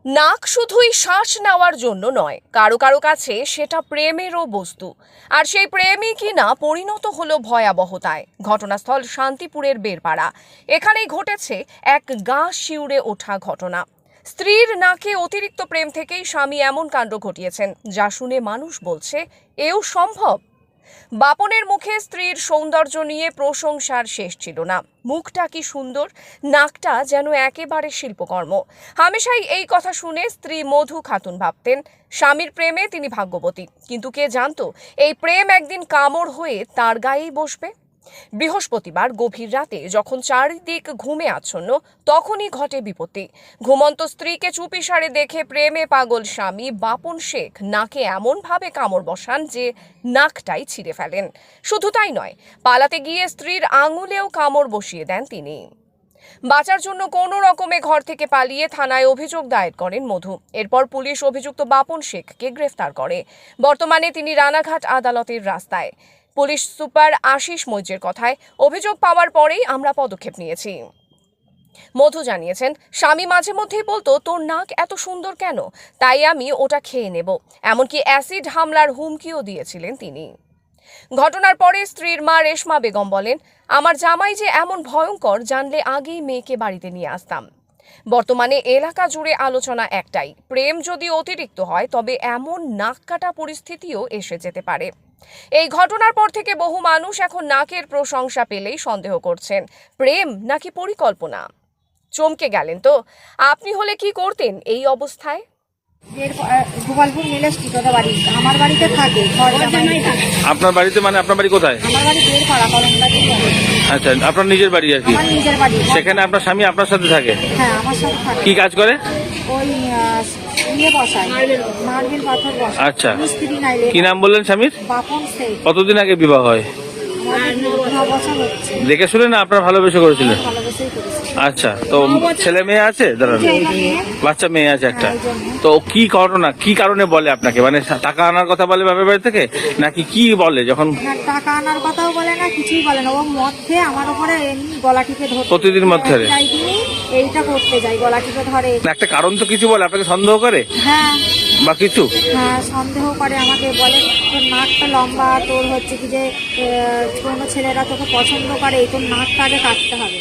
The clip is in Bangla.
নাক শুধুই শ্বাস নেওয়ার জন্য নয়, কারো কারো কাছে সেটা প্রেমেরও বস্তু। আর সেই প্রেমই কিনা পরিণত হলো ভয়াবহতায়। ঘটনাস্থল শান্তিপুরের বেরপাড়া। এখানেই ঘটেছে এক গা শিউরে ওঠা ঘটনা। স্ত্রীর নাকে অতিরিক্ত প্রেম থেকেই স্বামী এমন কাণ্ড ঘটিয়েছেন, যা শুনে মানুষ বলছে এও সম্ভব। বাপনের মুখে স্ত্রীর সৌন্দর্য নিয়ে প্রশংসার শেষ ছিল না। মুখটা কি সুন্দর, নাকটা যেন একেবারে শিল্পকর্ম। হামেশাই এই কথা শুনে স্ত্রী মধু খাতুন ভাবতেন স্বামীর প্রেমে তিনি ভাগ্যবতী, কিন্তু কে জানতো এই প্রেম একদিন কামড় হয়ে তার গায়েই বসবে। বৃহস্পতিবার গভীর রাতে যখন চারিদিক ঘুমে আচ্ছন্ন, তখনই ঘটে বিপত্তি। ঘুমন্ত স্ত্রীকে চুপিসারে দেখে প্রেমে পাগল স্বামী বাপন শেখ নাকে এমনভাবে কামড় বসান যে নাকটাই ছিঁড়ে ফেলেন। শুধু তাই নয়, পালাতে গিয়ে স্ত্রীর আঙুলেও কামড় বসিয়ে দেন তিনি। বাঁচার জন্য কোনো রকমে ঘর থেকে পালিয়ে থানায় অভিযোগ দায়ের করেন মধু। এরপর পুলিশ অভিযুক্ত বাপন শেখকে গ্রেফতার করে। বর্তমানে তিনি রানাঘাট আদালতের রাস্তায়। পুলিশ সুপার আশিস মৈত্রের কথায়, অভিযোগ পাওয়ার পরেই আমরা পদক্ষেপ নিয়েছি। মধু জানিয়েছেন, স্বামী মাঝে মধ্যেই বলতো তোর নাক এত সুন্দর কেন, তাই আমি ওটা খেয়ে নেব। এমনকি অ্যাসিড হামলার হুমকিও দিয়েছিলেন তিনি। ঘটনার পরে স্ত্রীর মা রেশমা বেগম বলেন, আমার জামাই যে এমন ভয়ঙ্কর জানলে আগেই মেয়েকে বাড়িতে নিয়ে আসতাম। বর্তমানে এলাকা জুড়ে আলোচনা একটাই, প্রেম যদি অতিরিক্ত হয় তবে এমন নাক কাটা পরিস্থিতিও এসে যেতে পারে। এই ঘটনার পর থেকে বহু মানুষ এখন নাকের প্রশংসা পেলেই সন্দেহ করছেন প্রেম নাকি পরিকল্পনা। চমকে গেলেন তো? আপনি হলে কি করতেন এই অবস্থায়? গোপালপুর মিলে স্ট্রিট বাড়ি, আমার বাড়িতে থাকে। আপনার বাড়িতে মানে আপনার বাড়ি কোথায়? আমার বাড়ি বেরপাড়া, কলমদাটি। আচ্ছা, আপনার নিজের বাড়ি আর কি? আমার নিজের বাড়ি। সেখানে আপনার স্বামী আপনার সাথে থাকে? হ্যাঁ, আমার সাথে থাকে। কি কাজ করে? ওই বসায়, মার্বেল পাথর বসায়। আচ্ছা, মিস্ত্রি নাইলে। কি নাম বললেন স্বামীর? বাপন শেখ। কতদিন আগে বিবাহ হয়? 9 বছর হচ্ছে। দেখে শুনে না আপনার ভালোবেসে করেছিলেন? ভালোবেসেই করেছি। আচ্ছা, তো ছেলে মেয়ে আছে? দাঁড়ান, বাচ্চা মেয়ে আছে একটা। তো কি ঘটনা, কি কারণে বলে আপনাকে? মানে টাকা আনার কথা বলে বাপের বাড়ি থেকে, নাকি কি বলে? যখন টাকা আনার কথাও বলে না, কিছুই বলে না। ও মদ খেয়ে আমার উপরে এমনি গলা টিপে ধরে, প্রতিদিন মদ ধরে এইটা করতে যাই, গলা টিপে ধরে। একটা কারণ তো কিছু বলে, আপনাকে সন্দেহ করে? হ্যাঁ, বা কিছু? হ্যাঁ, সন্দেহ করে। আমাকে বলে তোর নাকটা লম্বা, তোর হচ্ছে কি যে কোনো ছেলেরা তোকে পছন্দ করে, এই তোর নাকটা আগে কাটতে হবে।